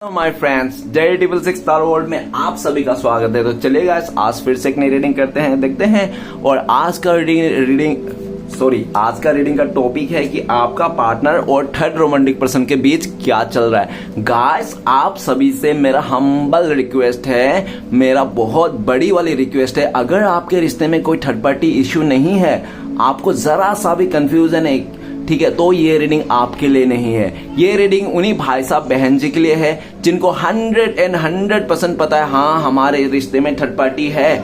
My friends, जय triple six star world में आप सभी का स्वागत है। तो चलिए गाइस, आज फिर से एक नई रीडिंग करते हैं, देखते हैं। और आज का रीडिंग का टॉपिक है कि आपका पार्टनर और थर्ड रोमांटिक पर्सन के बीच क्या चल रहा है। गाइस, आप सभी से मेरा हम्बल रिक्वेस्ट है, मेरा बहुत बड़ी वाली रिक्वेस्ट है, अगर आपके रिश्ते में कोई थर्ड पार्टी इश्यू नहीं है, आपको जरा सा भी कंफ्यूजन है, ठीक है, तो ये रीडिंग आपके लिए नहीं है। ये रीडिंग उन्हीं भाई साहब बहन जी के लिए है जिनको 100% पता है, हाँ हमारे रिश्ते में थर्ड पार्टी है,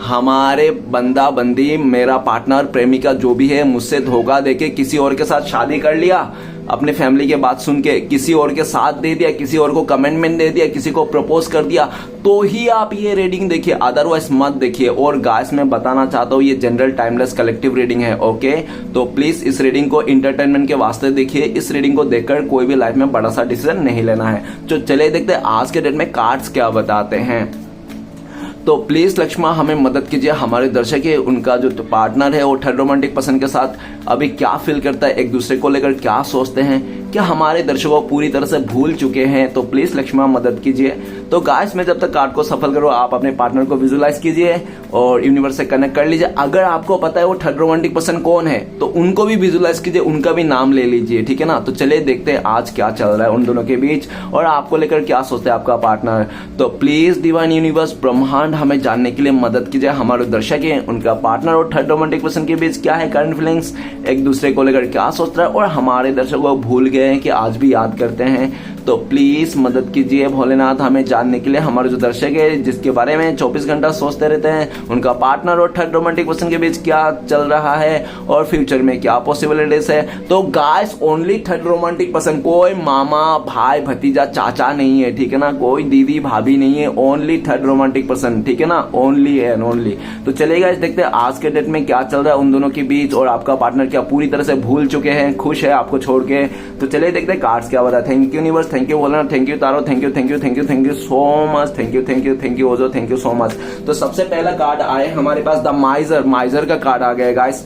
हमारे बंदा बंदी मेरा पार्टनर प्रेमिका जो भी है मुझसे धोखा देके किसी और के साथ शादी कर लिया, अपने फैमिली के बात सुन के किसी और के साथ दे दिया, किसी और को कमेंटमेंट दे दिया, किसी को प्रपोज कर दिया, तो ही आप ये रीडिंग देखिए, अदरवाइज मत देखिए। और गाइस, मैं बताना चाहता हूँ ये जनरल टाइमलेस कलेक्टिव रीडिंग है, ओके। तो प्लीज इस रीडिंग को इंटरटेनमेंट के वास्ते देखिए, इस रीडिंग को देखकर कोई भी लाइफ में बड़ा सा डिसीजन नहीं लेना है। तो चले देखते हैं आज के डेट में कार्ड्स क्या बताते हैं। तो प्लीज लक्ष्मा हमें मदद कीजिए, हमारे दर्शक है उनका जो पार्टनर है वो थर्ड रोमांटिक पर्सन के साथ अभी क्या फील करता है, एक दूसरे को लेकर क्या सोचते हैं, क्या हमारे दर्शकों पूरी तरह से भूल चुके हैं। तो प्लीज लक्ष्मा मदद कीजिए। तो गाइस, मैं जब तक कार्ड को सफल करूँ, आप अपने पार्टनर को विजुअलाइज कीजिए और यूनिवर्स से कनेक्ट कर लीजिए। अगर आपको पता है वो थर्ड रोमांटिक पर्सन कौन है तो उनको भी विजुअलाइज कीजिए, उनका भी नाम ले लीजिए, ठीक है ना। तो चलिए देखते हैं आज क्या चल रहा है उन दोनों के बीच और आपको लेकर क्या सोचते हैं आपका पार्टनर। तो प्लीज डिवाइन यूनिवर्स ब्रह्मांड हमें जानने के लिए मदद कीजिए, हमारे दर्शक है उनका पार्टनर और थर्ड रोमांटिक पर्सन के बीच क्या है करंट फीलिंग्स, एक दूसरे को लेकर क्या सोच रहा है, और हमारे दर्शकों भूल गए हैं कि आज भी याद करते हैं। तो प्लीज मदद कीजिए भोलेनाथ हमें जानने के लिए, हमारे जो दर्शक है जिसके बारे में 24 घंटा सोचते रहते हैं, उनका पार्टनर और थर्ड रोमांटिक पर्सन के बीच क्या चल रहा है और फ्यूचर में क्या पॉसिबिलिटीज है। तो guys, only third romantic person, कोई मामा भाई भतीजा चाचा नहीं है, ठीक है ना, कोई दीदी भाभी नहीं है, ओनली थर्ड रोमांटिक पर्सन, ठीक है ना, ओनली एंड ओनली। तो चलिए गाइस, देखते हैं आज के डेट में क्या चल रहा है उन दोनों के बीच और आपका पार्टनर क्या पूरी तरह से भूल चुके हैं, खुश है आपको छोड़ के। तो चलिए देखते हैं कार्ड्स क्या बता। Thank you universe, thank you बोलना, thank you tarot, thank you so much, thank you ओजो, थैंक यू सो मच। तो सबसे पहला कार्ड आए हमारे पास द माइजर का कार्ड आ गया गाइस।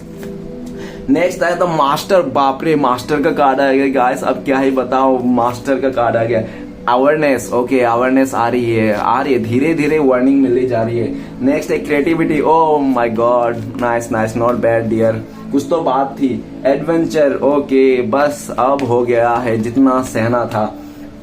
नेक्स्ट आया द मास्टर, बाप रे मास्टर का कार्ड आ गया गाइस, अब क्या ही बताओ, मास्टर का कार्ड आ गया। अवेयरनेस, ओके, अवेयरनेस आ रही है, धीरे धीरे वार्निंग मिलती जा रही है। नेक्स्ट है creativity, oh my God, nice, not bad dear, कुछ तो बात थी। एडवेंचर, ओके, बस अब हो गया है जितना सहना था।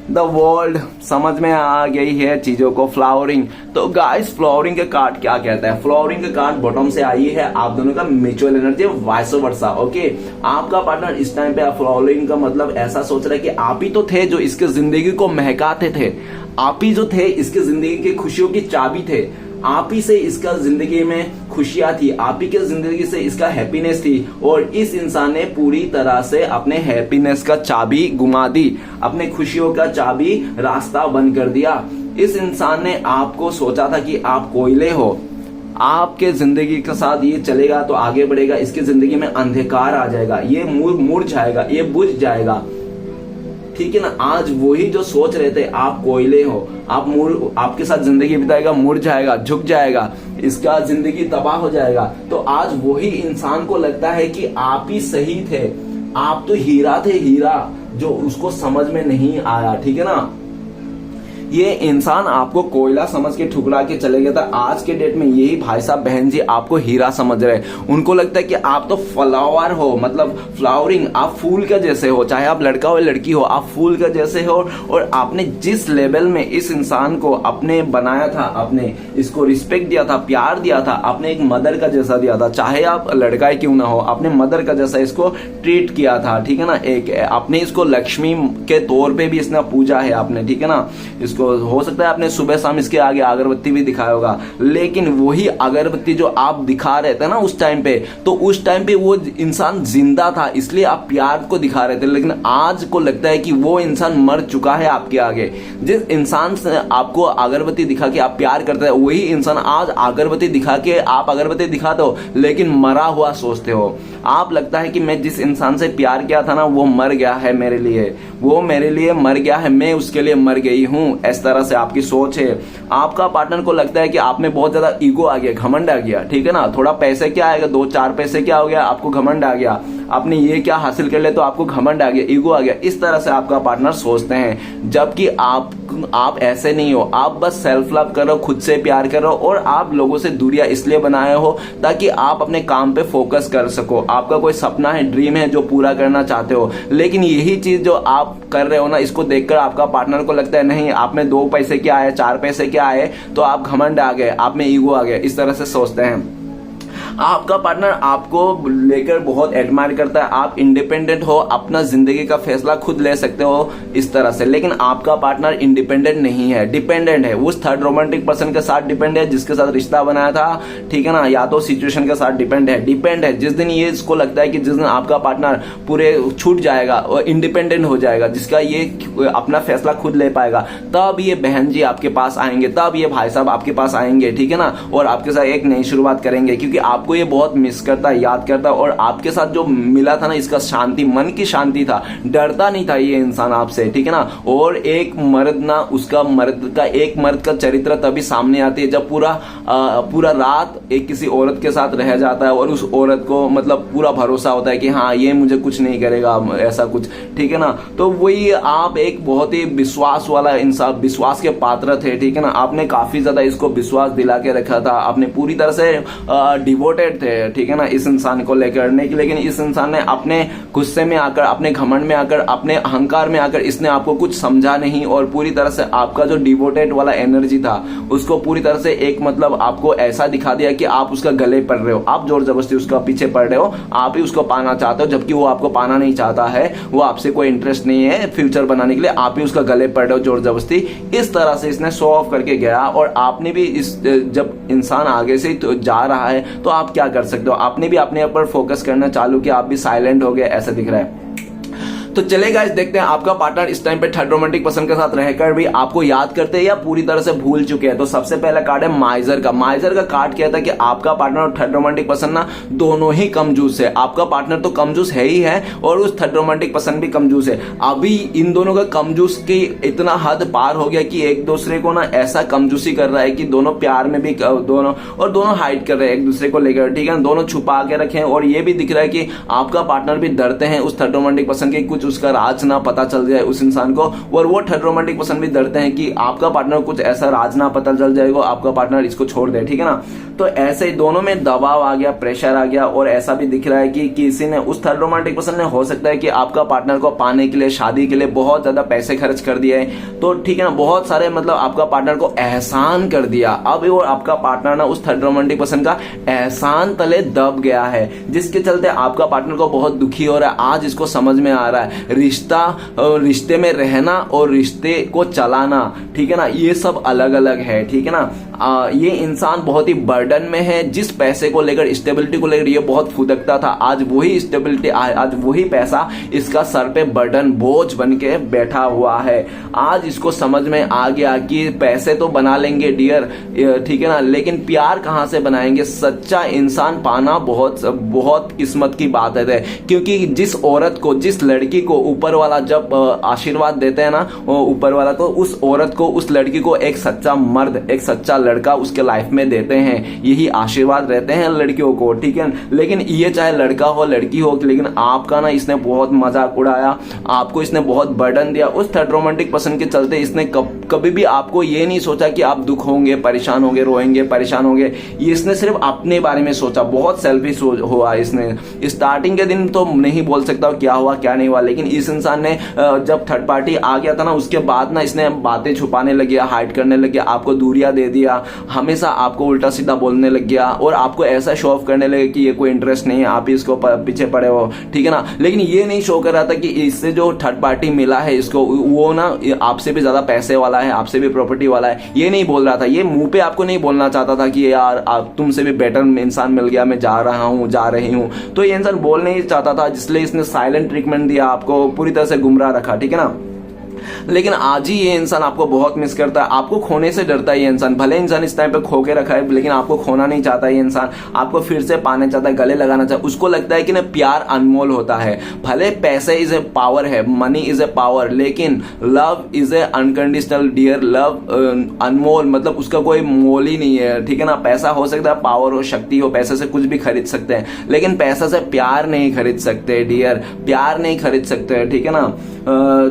द वर्ल्ड, समझ में आ गई है चीजों को। फ्लावरिंग, तो गाइस फ्लावरिंग का कार्ड क्या कहता है, फ्लावरिंग का कार्ड बॉटम से आई है, आप दोनों का mutual energy vice versa, okay. आपका पार्टनर इस टाइम पे फ्लावरिंग का मतलब ऐसा सोच रहा है कि आप ही तो थे जो इसके जिंदगी को महकाते थे, आप ही जो थे इसके जिंदगी की खुशियों की चाबी थे, आप ही से इसका जिंदगी में खुशियां थी, आप ही के जिंदगी से इसका हैप्पीनेस थी, और इस इंसान ने पूरी तरह से अपने हैप्पीनेस का चाबी गुमा दी, अपने खुशियों का चाबी रास्ता बंद कर दिया। इस इंसान ने आपको सोचा था कि आप कोयले हो, आपके जिंदगी के साथ ये चलेगा तो आगे बढ़ेगा, इसकी जिंदगी में अंधकार आ जाएगा, ये मुरझाएगा, ये बुझ जाएगा, ठीक है ना। आज वही जो सोच रहे थे आप कोयले हो, आपके साथ जिंदगी बिताएगा, मुड़ जाएगा, झुक जाएगा, इसका जिंदगी तबाह हो जाएगा, तो आज वही इंसान को लगता है कि आप ही सही थे, आप तो हीरा थे, हीरा जो उसको समझ में नहीं आया, ठीक है ना। ये इंसान आपको कोयला समझ के ठुकरा के चले गया था, आज के डेट में यही भाई साहब बहन जी आपको हीरा समझ रहे हैं। उनको लगता है कि आप तो फ्लावर हो, मतलब फ्लावरिंग, आप फूल का जैसे हो, चाहे आप लड़का हो लड़की हो, आप फूल का जैसे हो। और आपने जिस लेवल में इस इंसान को अपने बनाया था, आपने इसको रिस्पेक्ट दिया था, प्यार दिया था, आपने एक मदर का जैसा दिया था, चाहे आप लड़का ही क्यों ना हो, आपने मदर का जैसा इसको ट्रीट किया था, ठीक है ना। एक आपने इसको लक्ष्मी के तौर पे भी इसने पूजा है आपने, ठीक है ना। इसको हो सकता है आपने सुबह शाम इसके आगे अगरबत्ती भी दिखाया होगा, लेकिन वही अगरबत्ती जो आप दिखा रहे थे ना उस टाइम पे, तो उस टाइम पे वो इंसान जिंदा था, इसलिए आप प्यार को दिखा रहे थे। लेकिन आज को लगता है कि वो इंसान मर चुका है आपके आगे। जिस इंसान से आपको अगरबत्ती दिखा के आप प्यार करते हैं, वही इंसान आज अगरबत्ती दिखा के आप अगरबत्ती दिखाते हो लेकिन मरा हुआ सोचते हो। आप लगता है कि मैं जिस इंसान से प्यार किया था ना वो मर गया है मेरे लिए, वो मेरे लिए मर गया है, मैं उसके लिए मर गई हूं, इस तरह से आपकी सोच है। आपका पार्टनर को लगता है कि आप में बहुत ज्यादा ईगो आ गया, घमंड आ गया, ठीक है ना। थोड़ा पैसे क्या आएगा, 2-4 पैसे क्या हो गया, आपको घमंड आ गया, आपने ये क्या हासिल कर लिया तो आपको घमंड आ गया, ईगो आ गया। इस तरह से आपका पार्टनर सोचते हैं, जबकि आप ऐसे नहीं हो। आप बस सेल्फ लव करो, खुद से प्यार करो, और आप लोगों से दूरियां इसलिए बनाए हो ताकि आप अपने काम पे फोकस कर सको। आपका कोई सपना है, ड्रीम है जो पूरा करना चाहते हो, लेकिन यही चीज जो आप कर रहे हो ना, इसको देखकर आपका पार्टनर को लगता है नहीं, आप में 2 पैसे क्या आए, 4 पैसे क्या आए, तो आप घमंड आ गए, आप में ईगो आ गया। इस तरह से सोचते हैं। आपका पार्टनर आपको लेकर बहुत एडमायर करता है, आप इंडिपेंडेंट हो, अपना जिंदगी का फैसला खुद ले सकते हो, इस तरह से। लेकिन आपका पार्टनर इंडिपेंडेंट नहीं है, डिपेंडेंट है। उस थर्ड रोमांटिक पर्सन के साथ डिपेंड है जिसके साथ रिश्ता बनाया था, ठीक है ना, या तो सिचुएशन के साथ डिपेंड है। जिस दिन ये इसको लगता है कि जिस दिन आपका पार्टनर पूरे छूट जाएगा और इंडिपेंडेंट हो जाएगा, जिसका ये अपना फैसला खुद ले पाएगा, तब ये बहन जी आपके पास आएंगे, तब ये भाई साहब आपके पास आएंगे, ठीक है ना, और आपके साथ एक नई शुरुआत करेंगे। क्योंकि आपको ये बहुत मिस करता है, याद करता है, और आपके साथ जो मिला था ना, इसका शांति, मन की शांति था, डरता नहीं था ये इंसान आपसे, ठीक है ना। और एक मर्द ना, उसका एक मर्द का चरित्र तभी सामने आती है जब पूरा रात एक किसी औरत के साथ रह जाता है और उस औरत को मतलब पूरा भरोसा होता है कि हाँ ये मुझे कुछ नहीं करेगा, ऐसा कुछ, ठीक है ना। तो वही आप एक बहुत ही विश्वास वाला इंसान, विश्वास के पात्र थे, ठीक है ना। आपने काफी ज्यादा इसको विश्वास दिला के रखा था, आपने पूरी तरह से डिवोटेड थे, ठीक है ना, इस इंसान को लेकर। लेकिन इस इंसान ने अपने गुस्से में आकर, अपने घमंड में आकर, अपने अहंकार में आकर इसने आपको कुछ समझा नहीं, और पूरी तरह से आपका जो डिवोटेड वाला एनर्जी था उसको पूरी तरह से एक मतलब आपको ऐसा दिखा दिया कि आप उसका गले पड़ रहे हो, आप जोर जबरदस्ती उसका पीछे पड़ रहे हो, आप ही उसको पाना चाहते हो, जबकि वो आपको पाना नहीं चाहता है, वो आपसे कोई इंटरेस्ट नहीं है फ्यूचर बनाने के लिए, आप ही उसका गले पड़ रहे हो जोर जबरदस्ती। इस तरह से इसने शो ऑफ करके गया, और आपने भी जब इंसान आगे से तो जा रहा है तो आप क्या कर सकते हो, आपने भी अपने ऊपर फोकस करना चालू किया, आप भी साइलेंट हो गए, ऐसा दिख रहा है। तो चले गाइस, देखते हैं आपका पार्टनर इस टाइम पे थर्ड रोमांटिक पर्सन के साथ रहकर भी आपको याद करते हैं या पूरी तरह से भूल चुके हैं। तो सबसे पहला कार्ड है माइजर का। माइजर का कार्ड कहता है कि आपका पार्टनर और थर्ड रोमांटिक पर्सन ना दोनों ही कमजूस है। आपका पार्टनर तो कमजूस है ही है, और उस थर्ड रोमांटिक पर्सन भी कमजूस है। अभी इन दोनों का कमजूस की इतना हद पार हो गया कि एक दूसरे को ना ऐसा कमजूसी कर रहा है कि दोनों प्यार में भी दोनों हाइड कर रहे हैं एक दूसरे को लेकर, ठीक है, दोनों छुपा के रखे हैं। और ये भी दिख रहा है कि आपका पार्टनर भी डरते हैं उस थर्ड रोमांटिक पर्सन के कुछ उसका राज ना पता चल जाए उस इंसान को, और वो थर्ड रोमांटिक पर्सन भी डरते हैं कि आपका पार्टनर कुछ ऐसा राज ना पता चल जाएगा, आपका पार्टनर इसको छोड़ दे, ठीक है ना। तो ऐसे ही दोनों में दबाव आ गया, प्रेशर आ गया, और ऐसा भी दिख रहा है कि किसी ने, उस थर्ड रोमांटिक पर्सन ने, हो सकता है कि आपका पार्टनर को पाने के लिए, शादी के लिए बहुत ज्यादा पैसे खर्च कर दिए है, तो ठीक है ना, बहुत सारे मतलब आपका पार्टनर को एहसान कर दिया। अब वो आपका पार्टनर ना उस थर्ड रोमांटिक पर्सन का एहसान तले दब गया है, जिसके चलते आपका पार्टनर को बहुत दुखी हो रहा है। आज इसको समझ में आ रहा है रिश्ते में रहना और रिश्ते को चलाना, ठीक है ना, ये सब अलग अलग है, ठीक है ना। ये इंसान बहुत ही बर्डन में है, जिस पैसे को लेकर, स्टेबिलिटी को लेकर ये बहुत फुदकता था, आज वही स्टेबिलिटी, आज वही पैसा इसका सर पे बर्डन, बोझ बन के बैठा हुआ है। आज इसको समझ में आ गया कि पैसे तो बना लेंगे डियर, ठीक है ना, लेकिन प्यार कहां से बनाएंगे। सच्चा इंसान पाना बहुत बहुत किस्मत की बात है, क्योंकि जिस औरत को, जिस लड़की को ऊपर वाला जब आशीर्वाद देते हैं ना ऊपर वाला, तो उस औरत को, उस लड़की को एक सच्चा मर्द, एक सच्चा लड़का उसके लाइफ में देते हैं। यही आशीर्वाद रहते हैं लड़कियों को, ठीक है। लेकिन ये चाहे लड़का हो लड़की हो, लेकिन आपका ना इसने बहुत मजाक उड़ाया, आपको इसने बहुत बर्डन दिया। उस थर्ड रोमांटिक पर्सन के चलते इसने कभी भी आपको ये नहीं सोचा कि आप दुख होंगे, परेशान होंगे, रोएंगे, परेशान होंगे। इसने सिर्फ अपने बारे में सोचा, बहुत सेल्फिश हुआ इसने। स्टार्टिंग के दिन तो नहीं बोल सकता क्या हुआ क्या नहीं हुआ, लेकिन इस इंसान ने जब थर्ड पार्टी आ गया था ना, उसके बाद ना इसने बातें छुपाने लग गया, हाइड करने लग गया, आपको दूरियां दे दिया, हमेशा आपको उल्टा सीधा बोलने लग गया, और आपको ऐसा शो ऑफ करने लगे कि ये कोई इंटरेस्ट नहीं है, आप ही इसको पीछे पड़े हो, ठीक है ना। लेकिन ये नहीं शो कर रहा था कि इससे जो थर्ड पार्टी मिला है इसको, वो ना आपसे भी ज्यादा पैसे वाला है, आपसे भी प्रॉपर्टी वाला है, ये नहीं बोल रहा था। ये मुंह पे आपको नहीं बोलना चाहता था कि यार तुमसे भी बेटर इंसान मिल गया, मैं जा रहा हूँ, जा रही हूँ, तो ये इंसान बोल नहीं चाहता था, जिसलिए इसने साइलेंट ट्रीटमेंट दिया, आपको पूरी तरह से गुमराह रखा, ठीक है ना। लेकिन आज ही ये इंसान आपको बहुत मिस करता है, आपको खोने से डरता है ये इंसान। भले इंसान इस टाइम पे खो के रखा है, लेकिन आपको खोना नहीं चाहता ये इंसान, आपको फिर से पाना चाहता है, गले लगाना चाहता है। उसको लगता है कि ना प्यार अनमोल होता है। भले पैसे इज ए पावर है, मनी इज ए पावर, लेकिन love is a unconditional dear love, अनमोल, मतलब उसका कोई मोल ही नहीं है, ठीक है ना। पैसा हो सकता है, पावर हो, शक्ति हो, पैसे से कुछ भी खरीद सकते हैं, लेकिन पैसा से प्यार नहीं खरीद सकते डियर, प्यार नहीं खरीद सकते, ठीक है ना।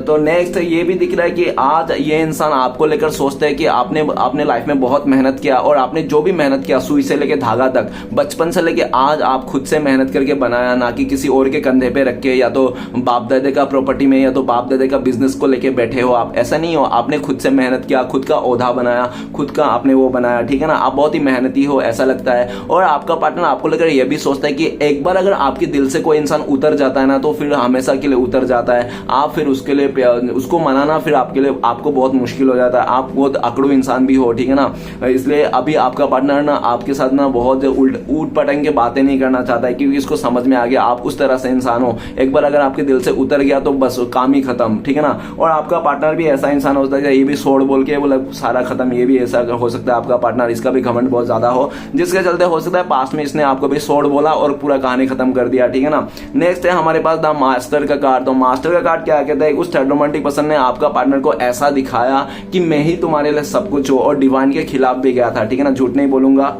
तो नेक्स्ट ये भी दिख रहा है कि आज ये इंसान आपको लेकर सोचता है कि आपने अपने लाइफ में बहुत मेहनत किया, और आपने जो भी मेहनत किया, सुई से लेके धागा तक, बचपन से लेके आज आप खुद से मेहनत करके बनाया, ना कि किसी और के कंधे पे रख के, या तो बाप दादे का प्रॉपर्टी में, या तो बाप दादे का बिजनेस को लेके बैठे हो आप। ऐसा नहीं हो, आपने खुद से मेहनत किया, खुद का ओहदा बनाया, खुद का आपने वो बनाया, ठीक है ना। आप बहुत ही मेहनती हो ऐसा लगता है। और आपका पार्टनर आपको लेकर यह भी सोचता है कि एक बार अगर आपके दिल से कोई इंसान उतर जाता है ना, तो फिर हमेशा के लिए उतर जाता है। आप फिर उसके लिए उसको मनाना फिर आपके लिए आपको बहुत मुश्किल हो जाता है। आप बहुत अकड़ू इंसान भी हो, ठीक है ना। इसलिए अभी आपका पार्टनर ना आपके साथ ना बहुत ऊट पटंग के बातें नहीं करना चाहता है, क्योंकि इसको समझ में आ गया आप उस तरह से इंसान हो। एक बार अगर आपके दिल से उतर गया तो बस काम ही खत्म, ठीक है ना। और आपका पार्टनर भी ऐसा इंसान होता है, ये भी सोड़ बोल के बोला सारा खत्म, ये भी ऐसा हो सकता है आपका पार्टनर, इसका भी घमंड बहुत ज्यादा हो, जिसके चलते हो सकता है पास्ट में इसने आपको भी सोड़ बोला और पूरा कहानी खत्म कर दिया, ठीक है ना। नेक्स्ट है हमारे पास द मास्टर का कार्ड। तो मास्टर का कार्ड क्या कहता है, उस थर्ड रोमांटिक पर्सन ने आपका पार्टनर को ऐसा दिखाया कि मैं ही तुम्हारे लिए सब कुछ हूं, और डिवाइन के खिलाफ भी गया था, ठीक है ना, झूठ नहीं बोलूंगा।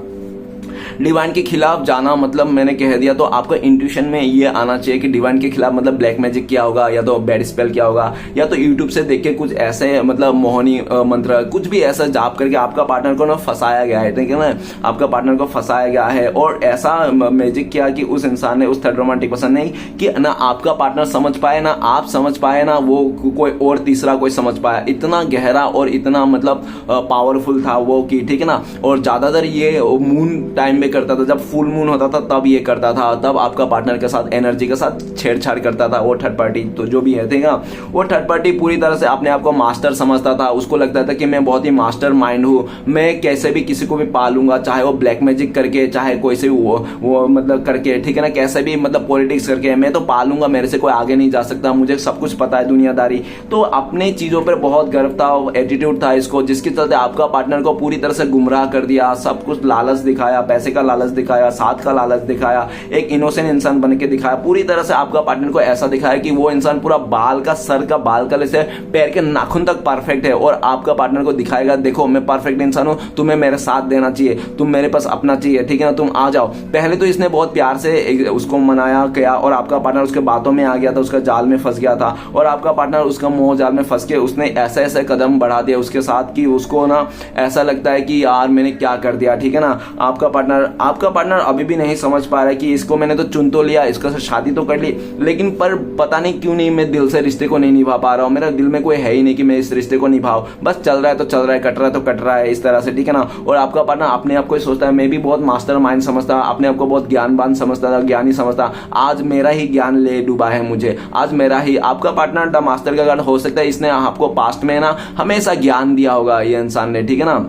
डिवाइन के खिलाफ जाना मतलब मैंने कह दिया, तो आपका इंट्यूशन में ये आना चाहिए कि डिवाइन के खिलाफ मतलब ब्लैक मैजिक क्या होगा, या तो बैड स्पेल क्या होगा, या तो यूट्यूब से देख के कुछ ऐसे मतलब मोहनी मंत्र, कुछ भी ऐसा जाप करके आपका पार्टनर को ना फंसाया गया है, ठीक है ना। आपका पार्टनर को फंसाया गया है, और ऐसा मैजिक किया कि उस इंसान ने, उस थर्ड रोमांटिक पर्सन ने, कि ना आपका पार्टनर समझ पाए, ना आप समझ पाए, ना वो कोई और तीसरा कोई समझ पाया। इतना गहरा और इतना मतलब पावरफुल था वो कि, ठीक है ना। और ज्यादातर ये मून टाइम में करता था, जब फुल मून होता था तब ये करता था, तब आपका पार्टनर के साथ एनर्जी के साथ छेड़छाड़ करता था वो थर्ड पार्टी। तो जो भी है, ठीक है ना, वो थर्ड पार्टी पूरी तरह से अपने आप को मास्टर समझता था। उसको लगता था कि मैं बहुत ही मास्टर माइंड हूँ, मैं कैसे भी किसी को भी पालूंगा, चाहे वो ब्लैक मैजिक करके, चाहे कोई से वो मतलब करके, ठीक है ना, कैसे भी मतलब पॉलिटिक्स करके मैं तो पालूंगा, मेरे से कोई आगे नहीं जा सकता, मुझे सब कुछ पता है दुनियादारी। तो अपने चीजों पर बहुत गर्व था, एटीट्यूड था इसको, जिसके चलते आपका पार्टनर को पूरी तरह से गुमराह कर दिया, सब कुछ लालच दिखाया, पैसे का लालच दिखाया, साथ का लालच दिखाया, एक इनोसेंट इंसान बन के दिखाया। पूरी तरह से आपका पार्टनर को ऐसा दिखाया कि वो इंसान पूरा बाल का, सर का बाल का से पैर के नाखून तक परफेक्ट है, और आपका पार्टनर को दिखाएगा देखो मैं परफेक्ट इंसान हूं, तुम्हें मेरे साथ देना चाहिए, तुम मेरे पास अपना चाहिए, ठीक है ना, तुम आ जाओ। पहले तो इसने बहुत प्यार से उसको मनाया किया, और आपका पार्टनर उसके बातों में आ गया था, उसका जाल में फंस गया था, और आपका पार्टनर उसका मोह जाल में फंस के उसने ऐसे ऐसे कदम बढ़ा दिया उसके साथ कि उसको ना ऐसा लगता है कि यार मैंने क्या कर दिया, ठीक है ना। आपका पार्टनर अभी भी नहीं समझ पा रहा है कि इसको मैंने तो चुन तो लिया, इसका शादी तो कर ली, लेकिन पर पता नहीं क्यों नहीं मैं दिल से रिश्ते को नहीं निभा पा रहा हूँ, मेरा दिल में कोई है ही नहीं कि मैं इस रिश्ते को निभाऊं, बस चल रहा है तो चल रहा है, कट रहा है तो कट रहा है, इस तरह से, ठीक है ना। और आपका पार्टनर अपने आप को सोचता है, मैं भी बहुत मास्टर माइंड समझता, अपने आप को बहुत ज्ञानवान समझता था, ज्ञानी समझता, आज मेरा ही ज्ञान ले डूबा है मुझे, आज मेरा ही। आपका पार्टनर द मास्टर का कार्ड हो सकता है, इसने आपको पास्ट में ना हमेशा ज्ञान दिया होगा ये इंसान ने, ठीक है ना।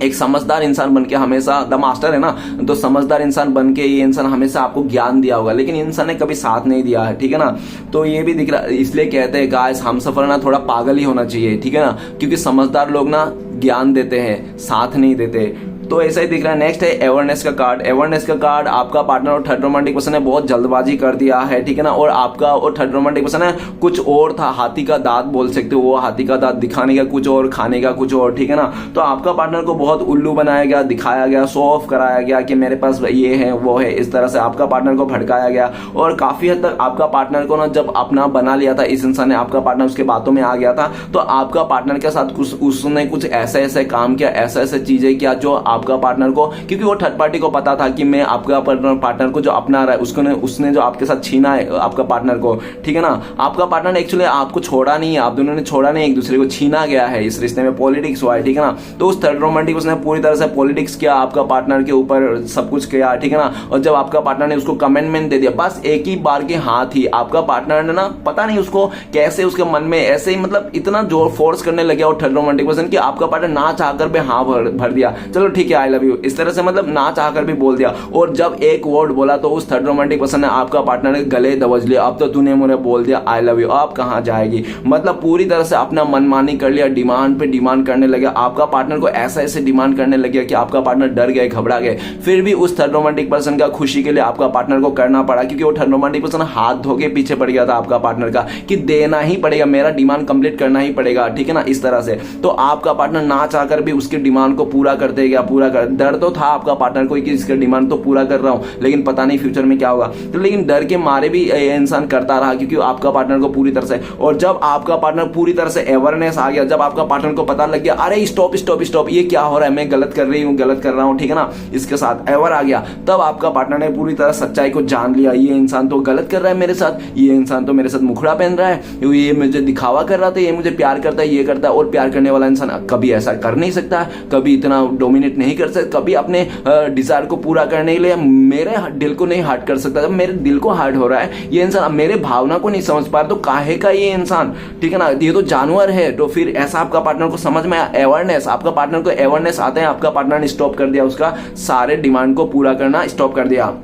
एक समझदार इंसान बनके हमेशा, द मास्टर है ना, तो समझदार इंसान बनके ये इंसान हमेशा आपको ज्ञान दिया होगा, लेकिन इंसान ने कभी साथ नहीं दिया है, ठीक है ना। तो ये भी दिख रहा, इसलिए कहते हैं गाइस हमसफर ना थोड़ा पागल ही होना चाहिए, ठीक है ना, क्योंकि समझदार लोग ना ज्ञान देते हैं, साथ नहीं देते। तो ऐसा ही दिख रहा है। नेक्स्ट है अवेयरनेस का कार्ड। अवेयरनेस का कार्ड, आपका पार्टनर और थर्ड रोमांटिक पर्सन ने बहुत जल्दबाजी कर दिया है, ठीक है ना, और आपका और थर्ड रोमांटिक पर्सन है कुछ और था, हाथी का दांत बोल सकते हो, वो हाथी का दांत दिखाने का कुछ और, खाने का कुछ और, ठीक है ना। तो आपका पार्टनर को बहुत उल्लू बनाया गया, दिखाया गया, शो ऑफ कराया गया कि मेरे पास ये है वो है, इस तरह से आपका पार्टनर को भड़काया गया। और काफी हद तक आपका पार्टनर को ना जब अपना बना लिया था इस इंसान ने, आपका पार्टनर उसके बातों में आ गया था, तो आपका पार्टनर के साथ कुछ उसने कुछ ऐसे ऐसे काम किया, ऐसे ऐसे चीजें किया जो आपका पार्टनर को, क्योंकि वो थर्ड पार्टी को पता था कि मैं आपका पार्टनर को जो अपना रहा है उसने जो आपके साथ छीना है आपका पार्टनर को, ठीक है ना। आपका पार्टनर एक्चुअली आपको छोड़ा नहीं है, आप दोनों ने छोड़ा नहीं, एक दूसरे को छीना गया है, इस रिश्ते में पॉलिटिक्स हुआ है, ठीक है ना। तो उस थर्ड रोमांटिक उसने पूरी तरह से पॉलिटिक्स किया, आपका पार्टनर के ऊपर सब कुछ किया, ठीक है ना। और जब आपका पार्टनर ने उसको कमेंटमेंट दे दिया, बस एक ही बार की हाँ थी, आपका पार्टनर ने ना पता नहीं उसको कैसे उसके मन में ऐसे ही मतलब इतना जोर फोर्स करने लगे और थर्ड रोमांटिक पर्सन कि आपका पार्टनर ना चाहकर भी हाँ भर दिया। चलो ठीक ठीक है आई लव यू, इस तरह से मतलब ना चाहकर भी बोल दिया। और जब एक वर्ड बोला तो उस थर्ड रोमांटिक पर्सन ने आपका पार्टनर ने गले दबोच लिया, अब तो तूने मुझे बोल दिया आई लव यू, अब कहां जाएगी। मतलब पूरी तरह से अपना मनमानी कर लिया, डिमांड पे डिमांड करने लगे, आपका पार्टनर को ऐसा ऐसे डिमांड करने लगे कि आपका पार्टनर डर गए, घबरा गए। फिर भी उस थर्ड रोमांटिक पर्सन का खुशी के लिए आपका पार्टनर को करना पड़ा, क्योंकि वो थर्ड रोमांटिक पर्सन हाथ धो के पीछे पड़ गया था आपका पार्टनर का कि देना ही पड़ेगा, मेरा डिमांड कंप्लीट करना ही पड़ेगा, ठीक है ना, इस तरह से। तो आपका पार्टनर ना चाहकर भी उसके डिमांड को पूरा करते गया, पूरा कर, डर तो था आपका पार्टनर को कि इसका डिमांड तो पूरा कर रहा हूं, लेकिन पता नहीं फ्यूचर में क्या होगा। तो लेकिन डर के मारे भी इंसान करता रहा, क्योंकि आपका पार्टनर को पूरी तरह से, और जब आपका पार्टनर पूरी तरह से अवेयरनेस आ गया, जब आपका पार्टनर को पता लग गया अरे स्टॉप स्टॉप स्टॉप, ये क्या हो रहा है, मैं गलत कर रही हूँ, गलत कर रहा हूँ, ठीक है ना, इसके साथ एवर आ गया, तब आपका पार्टनर ने पूरी तरह सच्चाई को जान लिया, ये इंसान तो गलत कर रहा है मेरे साथ, ये इंसान तो मेरे साथ मुखड़ा पहन रहा है, ये मुझे दिखावा कर रहा था, ये मुझे प्यार करता है, ये करता है। और प्यार करने वाला इंसान कभी ऐसा कर नहीं सकता, कभी इतना डोमिनेट नहीं कर सकता, कभी अपने डिजायर को पूरा करने के लिए मेरे दिल को नहीं हर्ट कर सकता। जब मेरे दिल को हर्ट हो रहा है, ये इंसान मेरे भावना को नहीं समझ पा रहा, तो काहे का ये इंसान, ठीक है ना, ये तो जानवर है। तो फिर ऐसा आपका पार्टनर को समझ में आया, अवेयरनेस, आपका पार्टनर को अवेयरनेस आते हैं, आपका पार्टनर ने स्टॉप कर दिया, उसका सारे डिमांड को पूरा करना स्टॉप कर दिया,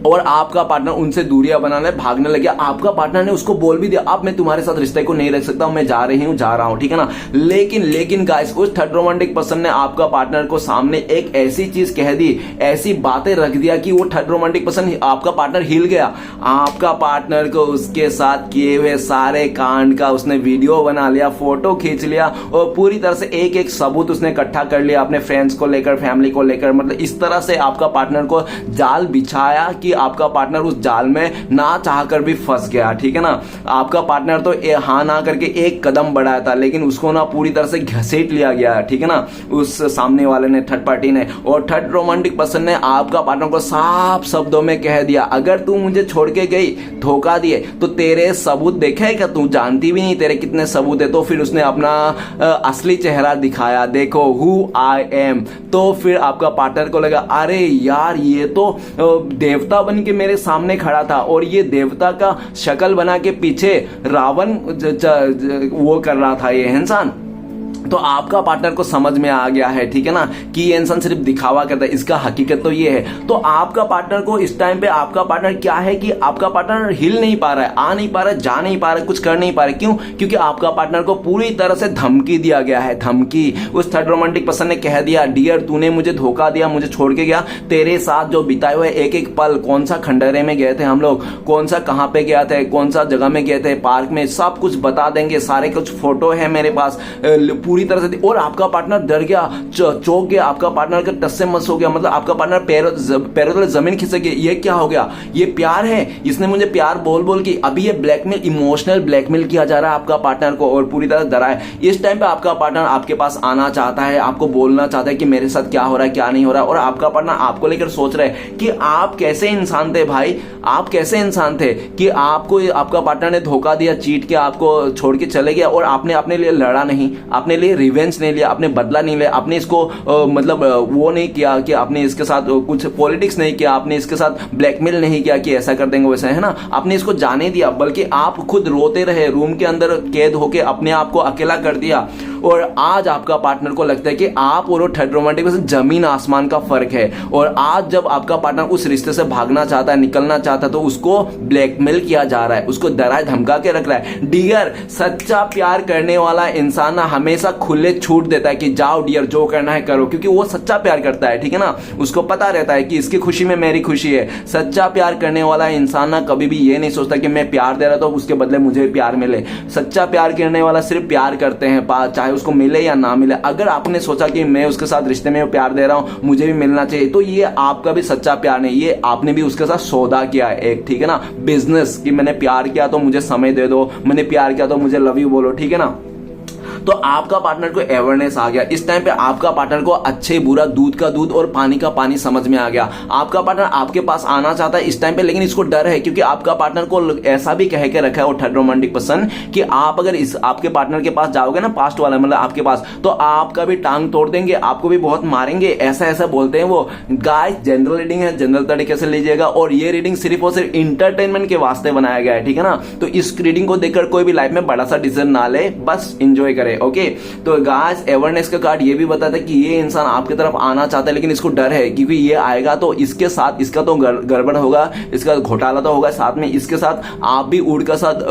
और आपका पार्टनर उनसे दूरियां बनाने भागने लग गया। आपका पार्टनर ने उसको बोल भी दिया अब मैं तुम्हारे साथ रिश्ते को नहीं रख सकता, मैं जा रहा हूं, ठीक है ना। लेकिन गाइस उस थर्ड रोमांटिक पर्सन ने आपका पार्टनर को सामने एक ऐसी चीज कह दी, ऐसी बातें रख दिया कि वो थर्ड रोमांटिक पर्सन, आपका पार्टनर हिल गया। आपका पार्टनर को उसके साथ किए हुए सारे कांड का उसने वीडियो बना लिया, फोटो खींच लिया, और पूरी तरह से एक एक सबूत उसने इकट्ठा कर लिया अपने फ्रेंड्स को लेकर, फैमिली को लेकर। मतलब इस तरह से आपका पार्टनर को जाल बिछाया कि आपका पार्टनर उस जाल में ना चाहकर भी फंस गया, ठीक है ना। आपका पार्टनर तो हाँ ना करके एक कदम बढ़ाया था, लेकिन उसको ना पूरी तरह से घसीट लिया गया, ठीक है ना, उस सामने वाले ने, थर्ड पार्टी ने। और थर्ड रोमांटिक पर्सन ने आपका पार्टनर को साफ शब्दों में कह दिया अगर तू मुझे छोड़ के गई, धोखा दिए, तो तेरे सबूत देखे क्या, तू जानती भी नहीं तेरे कितने सबूत है। तो फिर उसने अपना असली चेहरा दिखाया, देखो हु आई एम। तो फिर आपका पार्टनर को लगा अरे यार ये तो देवता बन के मेरे सामने खड़ा था, और ये देवता का शक्ल बना के पीछे रावण वो कर रहा था ये इंसान। तो आपका पार्टनर को समझ में आ गया है, ठीक है ना, कि ये इंसान सिर्फ दिखावा करता है, इसका हकीकत तो ये है। तो आपका पार्टनर को इस टाइम पे, आपका पार्टनर क्या है कि आपका पार्टनर हिल नहीं पा रहा है, आ नहीं पा रहा है, जा नहीं पा रहा है, कुछ कर नहीं पा रहा है। क्यों? क्योंकि आपका पार्टनर को पूरी तरह से धमकी दिया गया है, धमकी। उस थर्ड रोमांटिक पर्सन ने कह दिया डियर तूने मुझे धोखा दिया, मुझे छोड़ के गया, तेरे साथ जो बिताए हुए एक एक पल, कौन सा खंडहरे में गए थे हम लोग, कौन सा कहां पे गया थे, कौन सा जगह में गए थे, पार्क में, सब कुछ बता देंगे, सारे कुछ फोटो है मेरे पास पूरी तरह से। और आपका पार्टनर डर गया, चौंक गया, आपका पार्टनर का टस से मस हो गया, मतलब आपका पार्टनर पैरों तले जमीन खिसक गई, ये क्या हो गया, ये प्यार है, इसने मुझे प्यार बोल बोल के अभी ये ब्लैकमेल, इमोशनल ब्लैकमेल किया जा रहा है आपका पार्टनर को, और पूरी तरह डरा है। इस टाइम पे आपका पार्टनर आपके पास आना चाहता है, आपको बोलना चाहता है कि मेरे साथ क्या हो रहा है, क्या नहीं हो रहा है, और आपका पार्टनर आपको लेकर सोच रहा है कि आप कैसे इंसान थे भाई, आप कैसे इंसान थे कि आपको आपका पार्टनर ने धोखा दिया, चीट के आपको छोड़ के चले गया, और आपने अपने लिए लड़ा नहीं, अपने लिए रिवेंज नहीं लिया, आपने बदला नहीं लिया, आपने इसको मतलब वो नहीं किया कि आपने इसके साथ कुछ पॉलिटिक्स नहीं किया, आपने इसके साथ ब्लैकमेल नहीं किया कि ऐसा कर देंगे वैसा, है ना, आपने इसको जाने दिया, बल्कि आप खुद रोते रहे, रूम के अंदर कैद होके अपने आप को अकेला कर दिया। और आज आपका पार्टनर को लगता है कि आप और थर्ड रोमांटिक में जमीन आसमान का फर्क है, और आज जब आपका पार्टनर उस रिश्ते से भागना चाहता है, निकलना चाहता है, तो उसको ब्लैकमेल किया जा रहा है, उसको डरा धमका के रख रहा है। डियर सच्चा प्यार करने वाला इंसान हमेशा खुले छूट देता है कि जाओ डियर जो करना है करो, क्योंकि वो सच्चा प्यार करता है, ठीक है ना, उसको पता रहता है कि इसकी खुशी में मेरी खुशी है। सच्चा प्यार करने वाला इंसान ना कभी भी ये नहीं सोचता कि मैं प्यार दे रहा तो उसके बदले मुझे प्यार मिले। सच्चा प्यार करने वाला सिर्फ प्यार करते हैं, चाहे उसको मिले या ना मिले। अगर आपने सोचा कि मैं उसके साथ रिश्ते में प्यार दे रहा हूं, मुझे भी मिलना चाहिए, तो ये आपका भी सच्चा प्यार नहीं, ये आपने भी उसके साथ सौदा किया है एक, ठीक है ना, बिजनेस, कि मैंने प्यार किया तो मुझे समय दे दो, मैंने प्यार किया तो मुझे लव यू बोलो, ठीक है ना। तो आपका पार्टनर को अवेयरनेस आ गया इस टाइम पे, आपका पार्टनर को अच्छे बुरा, दूध का दूध और पानी का पानी समझ में आ गया। आपका पार्टनर आपके पास आना चाहता है इस टाइम पे, लेकिन इसको डर है, क्योंकि आपका पार्टनर को ऐसा भी कह के रखा है वो थर्ड रोमांटिक पर्सन कि आप अगर इस आपके पार्टनर के पास जाओगे ना, पास्ट वाला मतलब आपके पास, तो आपका भी टांग तोड़ देंगे, आपको भी बहुत मारेंगे, ऐसा ऐसा बोलते हैं वो। गाइस जनरल रीडिंग है, जनरल तरीके से लीजिएगा, और ये रीडिंग सिर्फ और सिर्फ इंटरटेनमेंट के वास्ते बनाया गया है, ठीक है ना। तो इस रीडिंग को देखकर कोई भी लाइफ में बड़ा सा डिसीजन ना ले, बस एंजॉय करे। है। ओके, तो गाइस अवेयरनेस का कार्ड ये भी बताता है कि ये इंसान आपकी तरफ आना चाहता है लेकिन इसको डर है, क्योंकि ये आएगा तो इसके साथ इसका तो गड़बड़ होगा, इसका घोटाला तो होगा, साथ में इसके साथ आप भी उड़ का साथ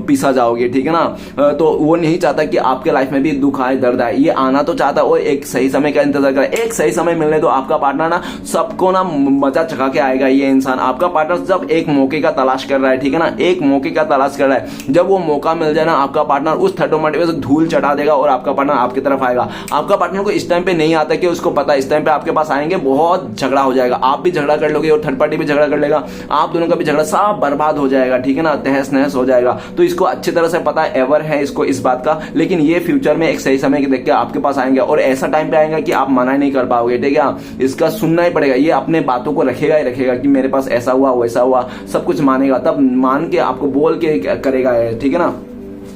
पीसा जाओगे, ठीक है ना। तो वो नहीं चाहता कि आपके लाइफ में भी दुख आए, दर्द आए, ये आना तो चाहता है और एक सही समय का इंतजार कर, एक सही समय मिलने दो। आपका पार्टनर ना सबको ना मजा चखा के आएगा। ये इंसान आपका पार्टनर जब एक मौके का तलाश कर रहा है, ठीक है ना, एक मौके का तलाश कर रहा है, जब वो मौका मिल जाए ना आपका पार्टनर उस थर्ड रोमांटिक से धूल चढ़ा देगा और आपका पार्टनर आपकी तरफ आएगा। आपका पार्टनर को इस टाइम पे नहीं आता कि उसको पता इस टाइम पे आपके पास आएंगे, बहुत झगड़ा हो जाएगा, आप भी झगड़ा कर लोगे और थर्ड पार्टी भी झगड़ा कर लेगा, आप दोनों का भी झगड़ा सब बर्बाद हो जाएगा, ठीक है ना, तहस नहस हो जाएगा। तो इसको अच्छी तरह से पता है, एवर है इसको इस बात का, लेकिन ये फ्यूचर में एक सही समय देख के आपके पास आएंगे और ऐसा टाइम पे आएगा कि आप मना ही नहीं कर पाओगे, ठीक है। इसका सुनना ही पड़ेगा, ये अपने बातों को रखेगा ही रखेगा कि मेरे पास ऐसा हुआ वैसा हुआ, सब कुछ मानेगा, तब मान के आपको बोल के करेगा, ठीक है ना।